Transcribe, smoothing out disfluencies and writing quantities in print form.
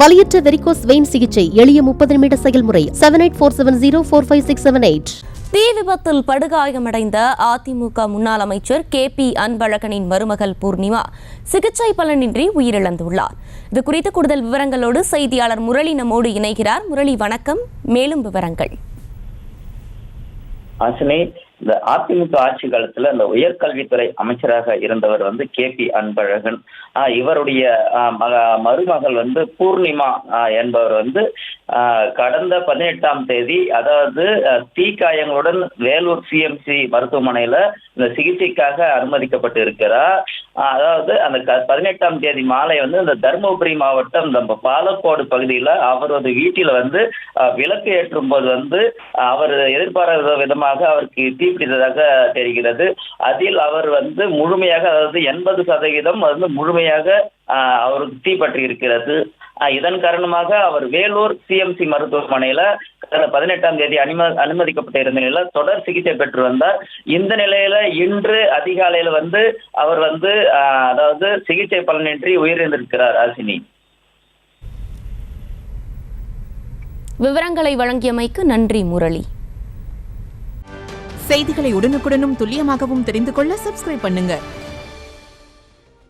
வலியற்ற varicose vein சிகிச்சை எளிய 30 நிமிட செயல்முறை 7847045678. தீ விபத்தில் படுகாயமடைந்த அதிமுக முன்னாள் அமைச்சர் KP அன்பழகனின் மருமகள் பூர்ணிமா சிகிச்சை பலனின்றி உயிரிழந்துள்ளார். இது குறித்த கூடுதல் விவரங்களோடு செய்தியாளர் முரளி நம்மோடு இணைகிறார். முரளி, வணக்கம். மேலும் விவரங்கள். இந்த அதிமுக ஆட்சி காலத்துல இந்த உயர்கல்வித்துறை அமைச்சராக இருந்தவர் KP அன்பழகன். இவருடைய மருமகள் பூர்ணிமா என்பவர் கடந்த 18ஆம் தேதி, அதாவது தீக்காயங்களுடன் வேலூர் CMC மருத்துவமனையில இந்த சிகிச்சைக்காக அனுமதிக்கப்பட்டு இருக்கிறார். அதாவது அந்த 18ஆம் தேதி மாலை இந்த தருமபுரி மாவட்டம் இந்த பாலக்கோடு பகுதியில அவரது வீட்டில விளக்கு ஏற்றும் போது அவர் எதிர்பாராத விதமாக அவருக்கு தீப்பிடித்ததாக தெரிகிறது. அதில் அவர் முழுமையாக, அதாவது 80% முழுமையாக அவருக்கு தீப்பற்றி இருக்கிறது. இதன் காரணமாக அவர் வேலூர் CMC மருத்துவமனையில 18ஆம் தேதி அனுமதிக்கப்பட்ட இருந்த நிலையில தொடர் சிகிச்சை பெற்று வந்தார். இந்த நிலையில இன்று அதிகாலையில அவர் அதாவது சிகிச்சை பலனின்றி உயிரிழந்திருக்கிறார். ஆசினி, விவரங்களை வழங்கியமைக்கு நன்றி முரளி. செய்திகளை உடனுக்குடனும் துல்லியமாகவும் தெரிந்து கொள்ள சப்ஸ்கிரைப் பண்ணுங்க.